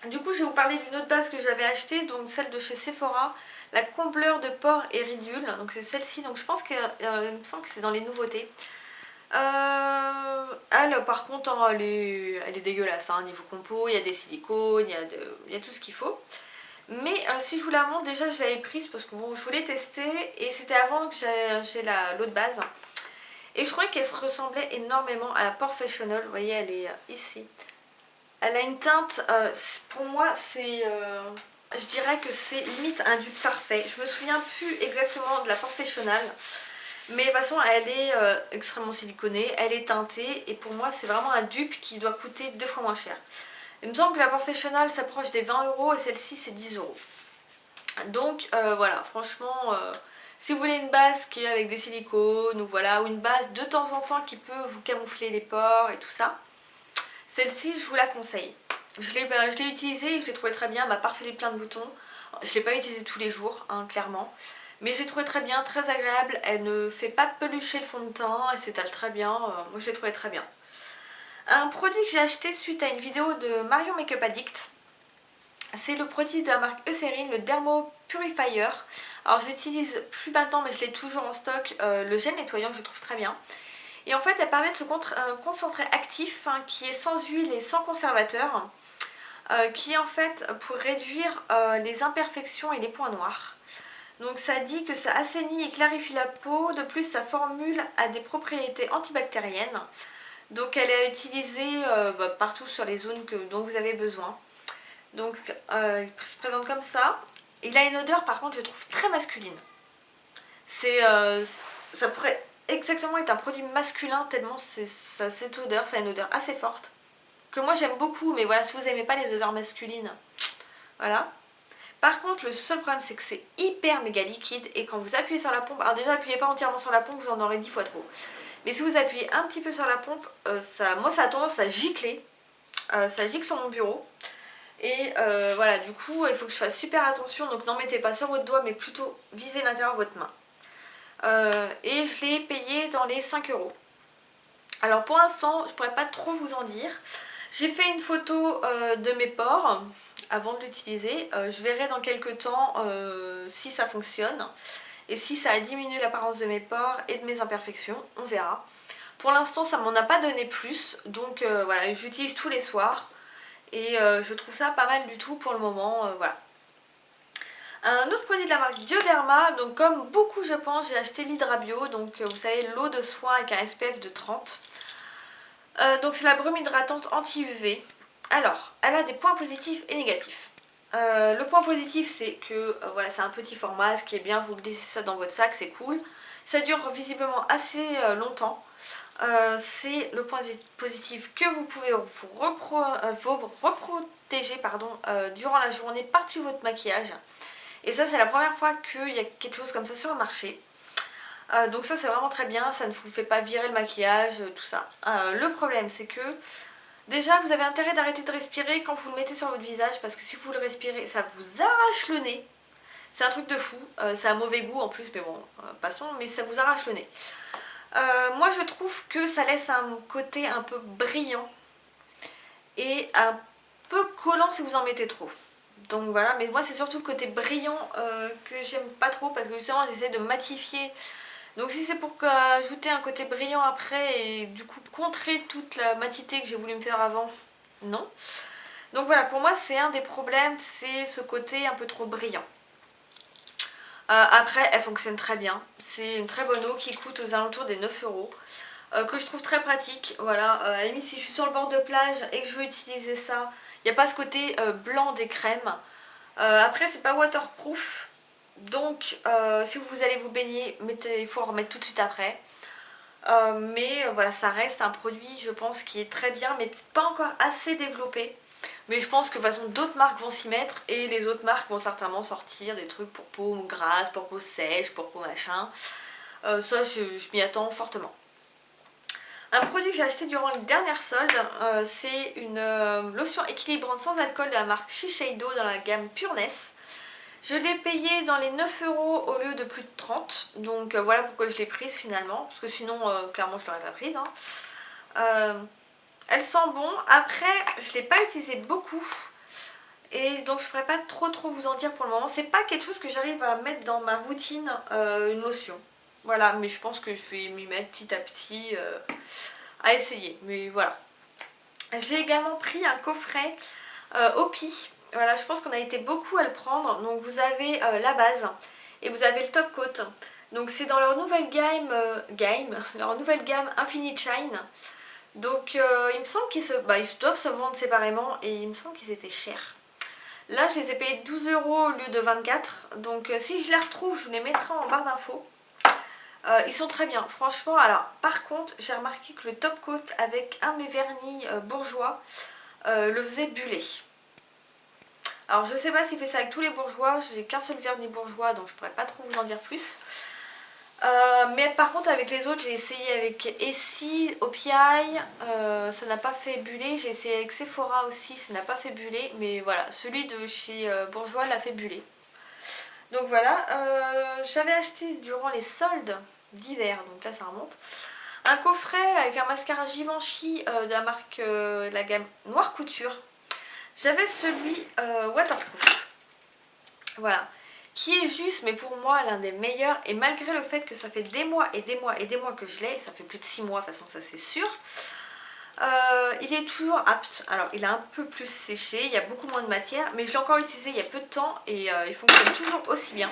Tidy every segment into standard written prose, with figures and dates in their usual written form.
Du coup je vais vous parler d'une autre base que j'avais achetée, donc celle de chez Sephora, la combleur de pores et ridules, donc c'est celle-ci, donc je pense qu'il me semble que c'est dans les nouveautés. Elle par contre hein, elle est dégueulasse, hein, niveau compo, il y a des silicones, il y a tout ce qu'il faut. Mais si je vous la montre, déjà je l'avais prise parce que bon, je voulais tester et c'était avant que j'ai l'autre base. Et je trouvais qu'elle se ressemblait énormément à la Professional, vous voyez elle est ici. Elle a une teinte, pour moi c'est... je dirais que c'est limite un dupe parfait. Je me souviens plus exactement de la Professional. Mais de toute façon elle est extrêmement siliconée, elle est teintée et pour moi c'est vraiment un dupe qui doit coûter 2 fois moins cher. Il me semble que la Professional s'approche des 20 € et celle-ci c'est 10 €. Donc voilà, franchement, si vous voulez une base qui est avec des silicones ou voilà, ou une base de temps en temps qui peut vous camoufler les pores et tout ça, celle-ci je vous la conseille. Je l'ai utilisée et je l'ai trouvée très bien, elle m'a parfait plein de boutons. Je ne l'ai pas utilisée tous les jours, hein, clairement. Mais je l'ai trouvée très bien, très agréable, elle ne fait pas pelucher le fond de teint, elle s'étale très bien, moi je l'ai trouvée très bien. Un produit que j'ai acheté suite à une vidéo de Marion Makeup Addict, c'est le produit de la marque Eucérine, le Dermo Purifier. Alors je l'utilise plus maintenant mais je l'ai toujours en stock, le gel nettoyant que je trouve très bien. Et en fait elle permet de se concentrer actif, hein, qui est sans huile et sans conservateur, qui est en fait pour réduire les imperfections et les points noirs. Donc ça dit que ça assainit et clarifie la peau, de plus sa formule a des propriétés antibactériennes. Donc elle est utilisée partout sur les zones dont vous avez besoin. Donc il se présente comme ça. Il a une odeur par contre je trouve très masculine. Ça pourrait exactement être un produit masculin tellement cette odeur, ça a une odeur assez forte. Que moi j'aime beaucoup, mais voilà, si vous n'aimez pas les odeurs masculines, voilà. Par contre le seul problème c'est que c'est hyper méga liquide et quand vous appuyez sur la pompe, alors déjà appuyez pas entièrement sur la pompe, vous en aurez 10 fois trop. Mais si vous appuyez un petit peu sur la pompe, moi ça a tendance à gicler, ça gicle sur mon bureau. Et voilà, du coup, il faut que je fasse super attention. Donc n'en mettez pas sur votre doigt, mais plutôt visez l'intérieur de votre main. Et je l'ai payé dans les 5 €. Alors pour l'instant, je pourrais pas trop vous en dire. J'ai fait une photo de mes pores avant de l'utiliser. Je verrai dans quelques temps si ça fonctionne. Et si ça a diminué l'apparence de mes pores et de mes imperfections, on verra. Pour l'instant, ça m'en a pas donné plus. Donc voilà, j'utilise tous les soirs. Et je trouve ça pas mal du tout pour le moment, voilà. Un autre produit de la marque Bioderma, donc comme beaucoup je pense, j'ai acheté l'Hydra Bio, donc vous savez l'eau de soin avec un SPF de 30. Donc c'est la brume hydratante anti-UV. Alors, elle a des points positifs et négatifs. Le point positif c'est que voilà, c'est un petit format, ce qui est bien, vous glissez ça dans votre sac, c'est cool. Ça dure visiblement assez longtemps. C'est le point positif que vous pouvez vous reprotéger durant la journée par-dessus votre maquillage. Et ça c'est la première fois qu'il y a quelque chose comme ça sur le marché. Donc ça c'est vraiment très bien, ça ne vous fait pas virer le maquillage, tout ça. Le problème c'est que déjà vous avez intérêt d'arrêter de respirer quand vous le mettez sur votre visage parce que si vous le respirez ça vous arrache le nez. C'est un truc de fou, ça a mauvais goût en plus mais bon, passons, mais ça vous arrache le nez. Moi je trouve que ça laisse un côté un peu brillant et un peu collant si vous en mettez trop. Donc voilà, mais moi c'est surtout le côté brillant que j'aime pas trop parce que justement j'essaie de matifier. Donc si c'est pour ajouter un côté brillant après et du coup contrer toute la matité que j'ai voulu me faire avant, non. Donc voilà, pour moi c'est un des problèmes, c'est ce côté un peu trop brillant. Après elle fonctionne très bien, c'est une très bonne eau qui coûte aux alentours des 9 €, que je trouve très pratique. Voilà, à la limite si je suis sur le bord de plage et que je veux utiliser ça, il n'y a pas ce côté blanc des crèmes. Après c'est pas waterproof, donc si vous allez vous baigner, il faut en remettre tout de suite après. Mais voilà, ça reste un produit je pense qui est très bien mais peut-être pas encore assez développé. Mais je pense que de toute façon d'autres marques vont s'y mettre et les autres marques vont certainement sortir des trucs pour peau grasse, pour peau sèche, pour peau machin. Ça je m'y attends fortement. Un produit que j'ai acheté durant les dernières soldes, c'est une lotion équilibrante sans alcool de la marque Shiseido dans la gamme Pureness. Je l'ai payé dans les 9 € au lieu de plus de 30. Donc voilà pourquoi je l'ai prise finalement. Parce que sinon, clairement, je ne l'aurais pas prise. Hein. Elle sent bon. Après, je ne l'ai pas utilisée beaucoup. Et donc je ne pourrais pas trop vous en dire pour le moment. C'est pas quelque chose que j'arrive à mettre dans ma routine, une lotion. Voilà, mais je pense que je vais m'y mettre petit à petit, à essayer. Mais voilà. J'ai également pris un coffret Opi. Voilà, je pense qu'on a été beaucoup à le prendre. Donc vous avez la base et vous avez le top coat. Donc c'est dans leur nouvelle leur nouvelle gamme Infinite Shine. Donc il me semble ils doivent se vendre séparément et il me semble qu'ils étaient chers. Là je les ai payés 12 € au lieu de 24. Donc si je les retrouve, je vous les mettrai en barre d'infos. Ils sont très bien, franchement. Alors par contre j'ai remarqué que le top coat avec un de mes vernis bourgeois le faisait buller. Alors je sais pas s'il fait ça avec tous les bourgeois, j'ai qu'un seul vernis bourgeois donc je pourrais pas trop vous en dire plus. Mais par contre avec les autres j'ai essayé avec Essie, OPI, ça n'a pas fait buller. J'ai essayé avec Sephora aussi, ça n'a pas fait buller. Mais voilà, celui de chez Bourjois l'a fait buller. Donc voilà, j'avais acheté durant les soldes d'hiver, donc là ça remonte, un coffret avec un mascara Givenchy de la marque de la gamme Noire Couture. J'avais celui waterproof, voilà, qui est juste, mais pour moi l'un des meilleurs. Et malgré le fait que ça fait des mois et des mois et des mois que je l'ai, ça fait plus de 6 mois de toute façon, ça c'est sûr, il est toujours apte. Alors il a un peu plus séché, il y a beaucoup moins de matière, mais je l'ai encore utilisé il y a peu de temps et il fonctionne toujours aussi bien.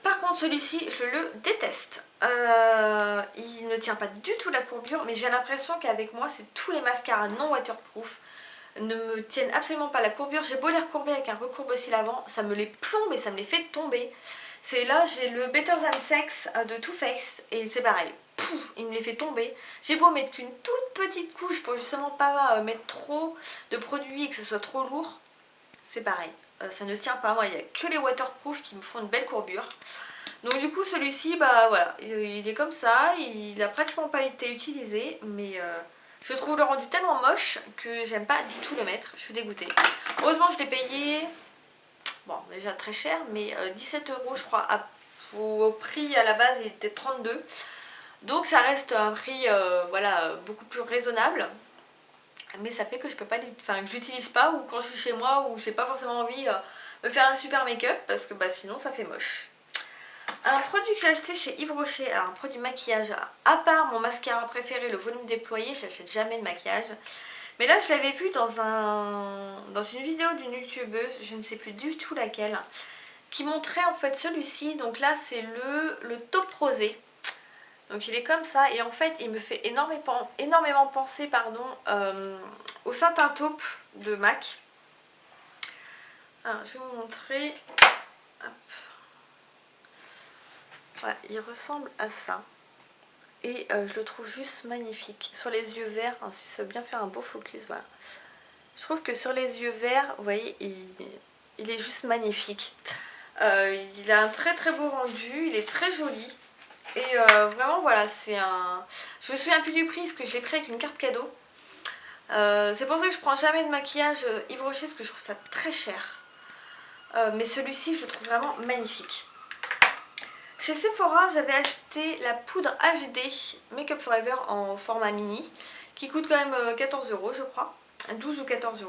Par contre celui-ci je le déteste. Il ne tient pas du tout la courbure, mais j'ai l'impression qu'avec moi c'est tous les mascaras non waterproof ne me tiennent absolument pas la courbure. J'ai beau les recourber avec un recourbe-cils avant, ça me les plombe et ça me les fait tomber. C'est là, j'ai le Better Than Sex de Too Faced et c'est pareil, pouf, il me les fait tomber. J'ai beau mettre qu'une toute petite couche pour justement pas mettre trop de produits et que ce soit trop lourd, c'est pareil, ça ne tient pas. Moi il n'y a que les waterproof qui me font une belle courbure. Donc du coup celui-ci, bah voilà, il est comme ça, il n'a pratiquement pas été utilisé, mais je trouve le rendu tellement moche que j'aime pas du tout le mettre, je suis dégoûtée. Heureusement je l'ai payé, bon déjà très cher, mais 17 € je crois, au prix à la base il était 32. Donc ça reste un prix voilà, beaucoup plus raisonnable. Mais ça fait que je peux pas que j'utilise pas, ou quand je suis chez moi où j'ai pas forcément envie de me faire un super make-up parce que bah, sinon ça fait moche. Un produit que j'ai acheté chez Yves Rocher, alors un produit maquillage, à part mon mascara préféré, le volume déployé, j'achète jamais de maquillage. Mais là je l'avais vu dans une vidéo d'une youtubeuse, je ne sais plus du tout laquelle, qui montrait en fait celui-ci. Donc là c'est le taupe rosé. Donc il est comme ça et en fait il me fait énormément penser au Satin Taupe de MAC. Alors je vais vous montrer. Hop. Voilà, il ressemble à ça. Et je le trouve juste magnifique. Sur les yeux verts, hein, si ça veut bien faire un beau focus, voilà. Je trouve que sur les yeux verts, vous voyez, il est juste magnifique. Il a un très beau rendu, il est très joli. Et vraiment voilà, c'est un... Je me souviens plus du prix parce que je l'ai pris avec une carte cadeau. C'est pour ça que je prends jamais de maquillage Yves Rocher parce que je trouve ça très cher. Mais celui-ci je le trouve vraiment magnifique. Chez Sephora j'avais acheté la poudre HD Make Up Forever en format mini qui coûte quand même 14 € je crois, 12 ou 14 €.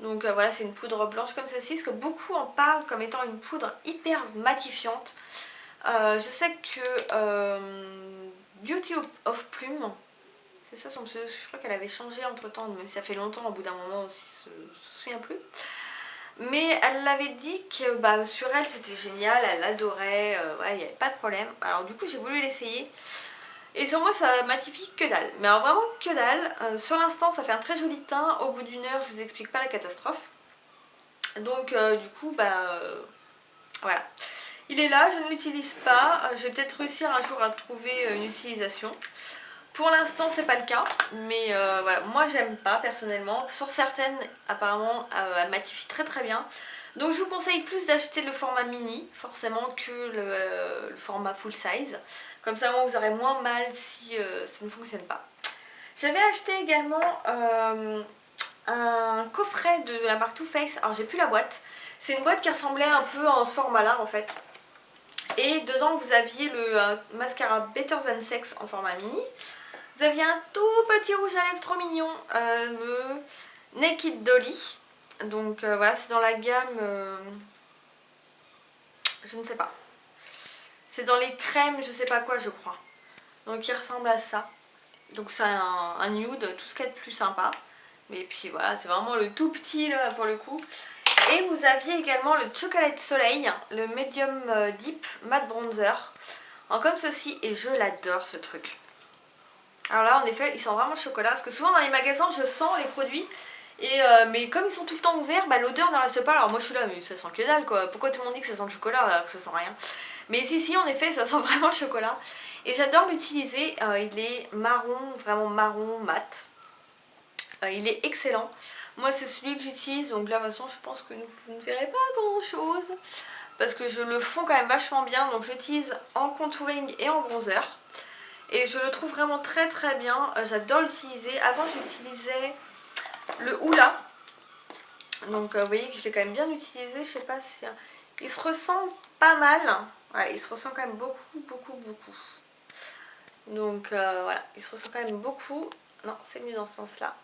Donc voilà, c'est une poudre blanche comme celle-ci, parce que beaucoup en parlent comme étant une poudre hyper matifiante. Je sais que Beauty of Plume, c'est ça son pseudo, je crois qu'elle avait changé entre temps, même si ça fait longtemps, au bout d'un moment on se souvient plus. Mais elle l'avait dit que bah, sur elle c'était génial, elle adorait, ouais, il n'y avait pas de problème. Alors du coup j'ai voulu l'essayer. Et sur moi ça matifie que dalle, mais alors vraiment que dalle. Sur l'instant ça fait un très joli teint, au bout d'une heure je vous explique pas la catastrophe. Donc du coup bah voilà. Il est là, je ne l'utilise pas, je vais peut-être réussir un jour à trouver une utilisation. Pour l'instant c'est pas le cas, mais voilà, moi j'aime pas personnellement. Sur certaines apparemment elle matifie très bien. Donc je vous conseille plus d'acheter le format mini forcément que le format full size. Comme ça vous aurez moins mal si ça ne fonctionne pas. J'avais acheté également un coffret de la marque Too Faced. Alors j'ai plus la boîte. C'est une boîte qui ressemblait un peu en ce format là en fait. Et dedans vous aviez le mascara Better Than Sex en format mini. Vous aviez un tout petit rouge à lèvres trop mignon, le Naked Dolly. Donc voilà, c'est dans la gamme... je ne sais pas. C'est dans les crèmes, je sais pas quoi, je crois. Donc il ressemble à ça. Donc c'est un nude, tout ce qu'il y a de plus sympa. Mais puis voilà, c'est vraiment le tout petit là pour le coup. Et vous aviez également le Chocolate Soleil, le Medium Deep Matte Bronzer. En comme ceci, et je l'adore ce truc. Alors là en effet, il sent vraiment le chocolat. Parce que souvent dans les magasins, je sens les produits. Et mais comme ils sont tout le temps ouverts, bah, l'odeur ne reste pas. Alors moi je suis là, mais ça sent que dalle quoi. Pourquoi tout le monde dit que ça sent le chocolat alors que ça sent rien? Mais si, en effet, ça sent vraiment le chocolat. Et j'adore l'utiliser. Il est marron, vraiment marron mat. Il est excellent. Moi c'est celui que j'utilise. Donc là de toute façon je pense que vous ne verrez pas grand chose. Parce que je le fonds quand même vachement bien. Donc j'utilise en contouring et en bronzer. Et je le trouve vraiment très très bien. J'adore l'utiliser. Avant j'utilisais le Hoola. Donc vous voyez que je l'ai quand même bien utilisé. Je sais pas si... il se ressent pas mal. Ouais, il se ressent quand même beaucoup. Donc voilà, il se ressent quand même beaucoup. Non, c'est mieux dans ce sens-là.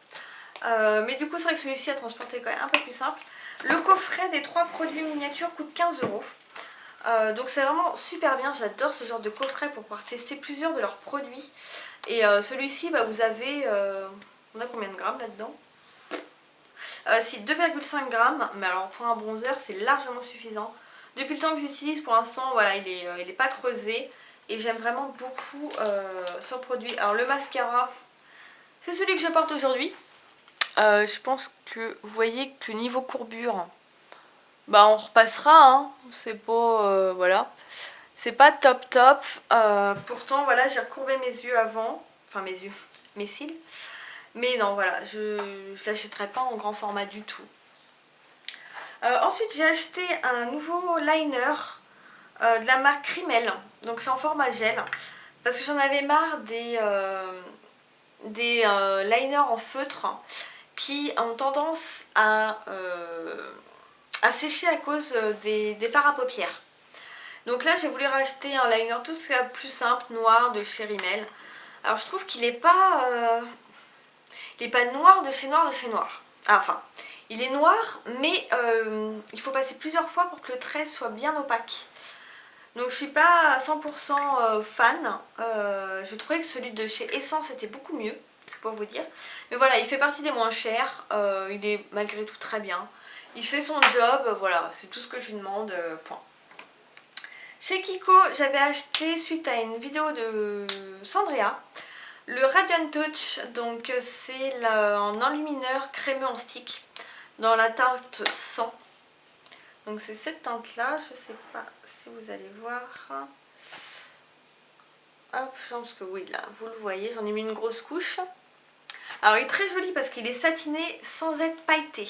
Mais du coup, c'est vrai que celui-ci à transporter est quand même un peu plus simple. Le coffret des 3 produits miniatures coûte 15 €. Donc c'est vraiment super bien. J'adore ce genre de coffret pour pouvoir tester plusieurs de leurs produits. Et celui-ci, bah, vous avez... on a combien de grammes là-dedans? Si, 2,5 grammes. Mais alors pour un bronzer, c'est largement suffisant. Depuis le temps que j'utilise, pour l'instant, voilà, il est pas creusé. Et j'aime vraiment beaucoup ce produit. Alors le mascara, c'est celui que je porte aujourd'hui. Je pense que vous voyez que niveau courbure, bah on repassera, hein. C'est pas... voilà. C'est pas top. Pourtant, voilà, j'ai recourbé mes yeux avant. Enfin mes yeux, mes cils. Mais non, voilà, je l'achèterai pas en grand format du tout. Ensuite, j'ai acheté un nouveau liner de la marque Rimmel. Donc c'est en format gel. Parce que j'en avais marre des liners en feutre qui ont tendance à sécher à cause des fards à paupières. Donc là j'ai voulu racheter un liner tout ce qui est plus simple, noir de chez Rimmel. Alors je trouve qu'il n'est pas, noir de chez noir de chez noir. Ah, enfin, il est noir mais il faut passer plusieurs fois pour que le trait soit bien opaque. Donc je suis pas à 100% fan. Je trouvais que celui de chez Essence était beaucoup mieux, c'est pour vous dire. Mais voilà, il fait partie des moins chers. Il est malgré tout très bien. Il fait son job, voilà, c'est tout ce que je lui demande, point. Chez Kiko, j'avais acheté suite à une vidéo de Sandria le Radiant Touch. Donc c'est un enlumineur crémeux en stick dans la teinte 100. Donc c'est cette teinte là, je sais pas si vous allez voir. Hop, je pense que oui, là, vous le voyez, j'en ai mis une grosse couche. Alors il est très joli parce qu'il est satiné sans être pailleté.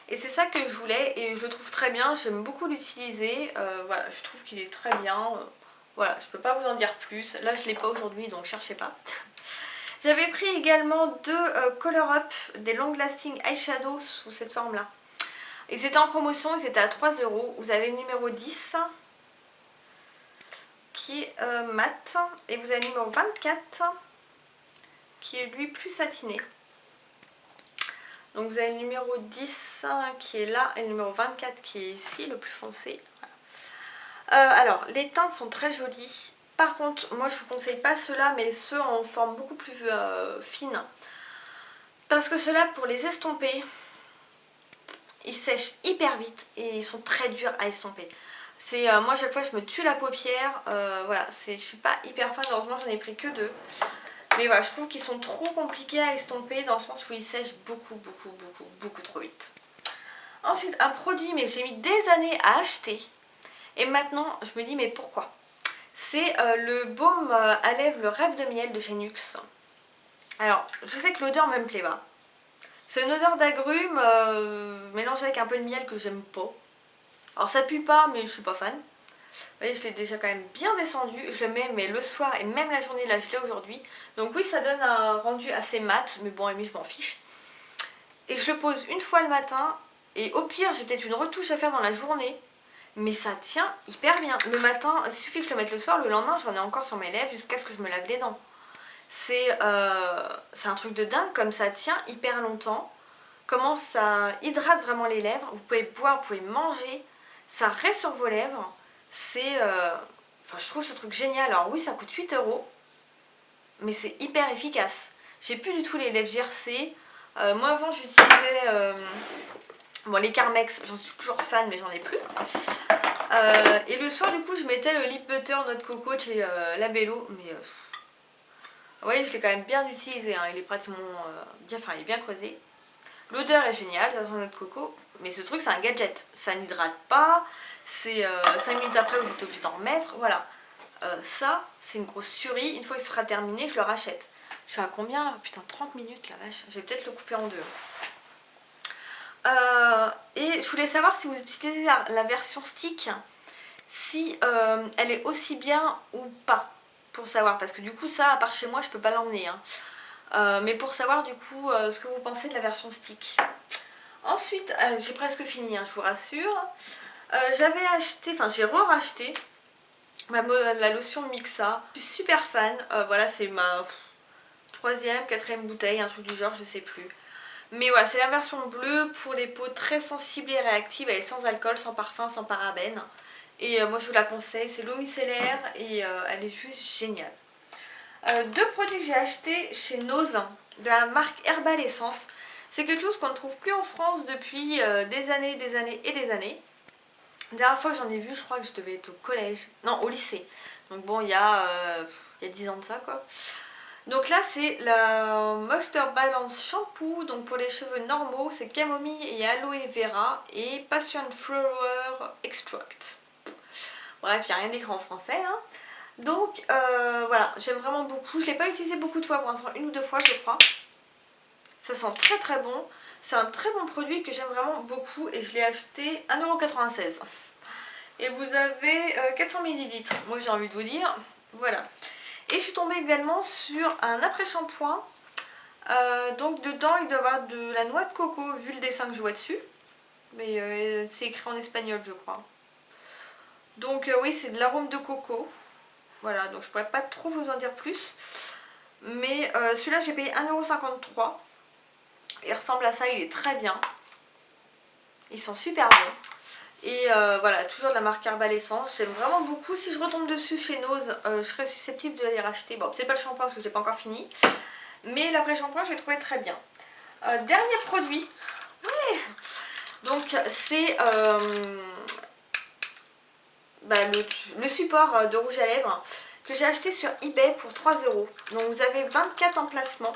Et c'est ça que je voulais et je le trouve très bien, j'aime beaucoup l'utiliser. Voilà, je trouve qu'il est très bien. Voilà, je peux pas vous en dire plus. Là je l'ai pas aujourd'hui donc cherchez pas. J'avais pris également 2 Color Up des Long Lasting Eyeshadow sous cette forme là. Ils étaient en promotion, ils étaient à 3 €. Vous avez le numéro 10 qui est mat et vous avez le numéro 24 qui est lui plus satiné. Donc vous avez le numéro 10 qui est là et le numéro 24 qui est ici, le plus foncé. Voilà. Alors les teintes sont très jolies. Par contre, moi je vous conseille pas ceux-là mais ceux en forme beaucoup plus fine. Parce que ceux-là, pour les estomper, ils sèchent hyper vite et ils sont très durs à estomper. Moi à chaque fois je me tue la paupière, voilà, je suis pas hyper fan, heureusement j'en ai pris que 2. Mais voilà, je trouve qu'ils sont trop compliqués à estomper dans le sens où ils sèchent beaucoup trop vite. Ensuite un produit mais j'ai mis des années à acheter et maintenant je me dis mais pourquoi? C'est le baume à lèvres le rêve de miel de chez NYX. Alors je sais que l'odeur me plaît pas. C'est une odeur d'agrumes mélangée avec un peu de miel que j'aime pas. Alors ça pue pas mais je suis pas fan. Vous voyez, je l'ai déjà quand même bien descendu. Je le mets mais le soir et même la journée, là je l'ai aujourd'hui. Donc oui, ça donne un rendu assez mat, mais bon, je m'en fiche. Et je le pose une fois le matin. Et au pire, j'ai peut-être une retouche à faire dans la journée. Mais ça tient hyper bien. Le matin, il suffit que je le mette le soir. Le lendemain, j'en ai encore sur mes lèvres jusqu'à ce que je me lave les dents. C'est un truc de dingue comme ça tient hyper longtemps. comment ça hydrate vraiment les lèvres. Vous pouvez boire, vous pouvez manger, ça reste sur vos lèvres. C'est... Enfin, je trouve ce truc génial. Alors oui, ça coûte 8 €, mais c'est hyper efficace. J'ai plus du tout les lèvres gercées. Moi avant j'utilisais bon, les Carmex, j'en suis toujours fan mais j'en ai plus. Et le soir du coup je mettais le lip butter noix de coco de chez Labello, mais vous voyez, je l'ai quand même bien utilisé, hein. Il est pratiquement bien, enfin il est bien creusé. L'odeur est géniale, ça sent la noix de coco, mais ce truc c'est un gadget, ça n'hydrate pas, c'est 5 minutes après vous êtes obligé d'en remettre, voilà. Ça c'est une grosse tuerie, une fois que ce sera terminé je le rachète. Je suis à combien là? Putain, 30 minutes la vache, je vais peut-être le couper en deux. Et je voulais savoir si vous utilisez la version stick, si elle est aussi bien ou pas, pour savoir, parce que du coup ça, à part chez moi, je peux pas l'emmener, hein. Mais pour savoir du coup ce que vous pensez de la version stick. Ensuite, j'ai presque fini, hein, je vous rassure. J'avais acheté, enfin j'ai re-racheté la lotion Mixa. Je suis super fan, voilà, c'est ma troisième, quatrième bouteille, un truc du genre, je sais plus. Mais voilà, c'est la version bleue pour les peaux très sensibles et réactives. Elle est sans alcool, sans parfum, sans parabènes. Et moi je vous la conseille, c'est l'eau micellaire et elle est juste géniale. Deux produits que j'ai achetés chez Nose, de la marque Herbal Essence. C'est quelque chose qu'on ne trouve plus en France depuis des années et des années. La dernière fois que j'en ai vu, je crois que je devais être au collège, non au lycée. Donc bon, il y a 10 ans de ça quoi. Donc là c'est la Moisture Balance Shampoo, donc pour les cheveux normaux, c'est camomille et aloe vera et passion flower extract. Bref, il n'y a rien d'écrit en français, hein. Donc voilà, j'aime vraiment beaucoup. Je ne l'ai pas utilisé beaucoup de fois, pour l'instant une ou deux fois je crois. Ça sent très très bon. C'est un très bon produit que j'aime vraiment beaucoup et je l'ai acheté 1,96 €. Et vous avez 400 ml. Moi j'ai envie de vous dire, voilà. Et je suis tombée également sur un après-shampoing. Donc dedans il doit y avoir de la noix de coco vu le dessin que je vois dessus. Mais c'est écrit en espagnol je crois. Donc oui, c'est de l'arôme de coco. Voilà, donc je pourrais pas trop vous en dire plus. Mais celui-là j'ai payé 1,53 €. Il ressemble à ça, il est très bien. Ils sont super bons. Et voilà, toujours de la marque Herbal Essence. J'aime vraiment beaucoup. Si je retombe dessus chez Nose, je serais susceptible de les racheter. Bon, c'est pas le shampoing parce que j'ai pas encore fini. Mais l'après-shampoing, j'ai trouvé très bien. Dernier produit. Ouais. Donc c'est le support de rouge à lèvres que j'ai acheté sur eBay pour 3 €. Donc vous avez 24 emplacements.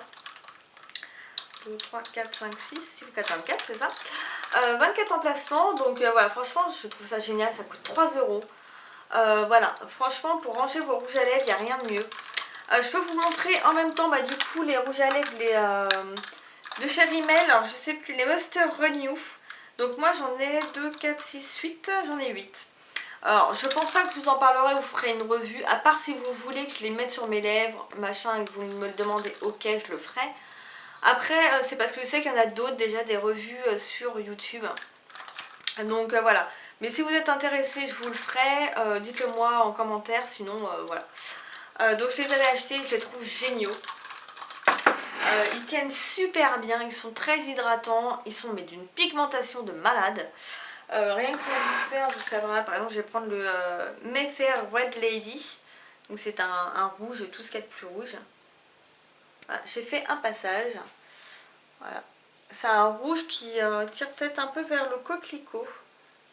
2, 3, 4, 5, 6, 6 ou 4, 24, c'est ça. 24 emplacements, donc voilà, franchement je trouve ça génial, ça coûte 3 €. Voilà, franchement pour ranger vos rouges à lèvres, il n'y a rien de mieux. Je peux vous montrer en même temps du coup les rouges à lèvres de chez Rimmel, alors je sais plus, les Monster Renew. Donc moi j'en ai 2, 4, 6, 8, j'en ai 8. Alors je pense pas que je vous en parlerai, vous ferez une revue, à part si vous voulez que je les mette sur mes lèvres, machin, et que vous me le demandez, ok je le ferai. Après c'est parce que je sais qu'il y en a d'autres déjà, des revues sur YouTube. Donc voilà, mais si vous êtes intéressé je vous le ferai, dites-le moi en commentaire, sinon voilà. Donc je les avais achetés, je les trouve géniaux. Ils tiennent super bien, ils sont très hydratants, ils sont mais d'une pigmentation de malade. Rien que pour vous faire, je savais, par exemple je vais prendre le Mayfair Red Lady. Donc c'est un rouge, tout ce qu'il y a de plus rouge. Voilà, j'ai fait un passage. Voilà. C'est un rouge qui tire peut-être un peu vers le coquelicot.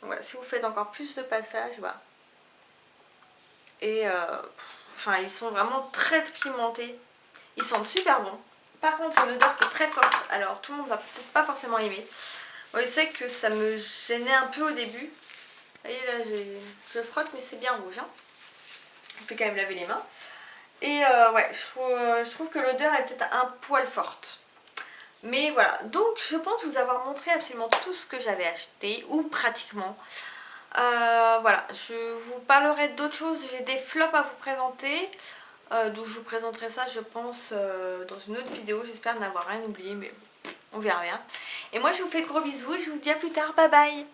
Donc voilà, si vous faites encore plus de passages, voilà. Et enfin ils sont vraiment très pimentés. Ils sentent super bon. Par contre c'est une odeur qui est très forte. Alors tout le monde va peut-être pas forcément aimer. Moi je sais que ça me gênait un peu au début. Vous voyez là je frotte mais c'est bien rouge. Hein. Je peux quand même laver les mains. Et ouais, je trouve que l'odeur est peut-être un poil forte. Mais voilà, donc je pense vous avoir montré absolument tout ce que j'avais acheté, ou pratiquement. Voilà, je vous parlerai d'autres choses, j'ai des flops à vous présenter. Donc je vous présenterai ça je pense dans une autre vidéo, j'espère n'avoir rien oublié, mais on verra bien. Et moi je vous fais de gros bisous et je vous dis à plus tard, bye bye.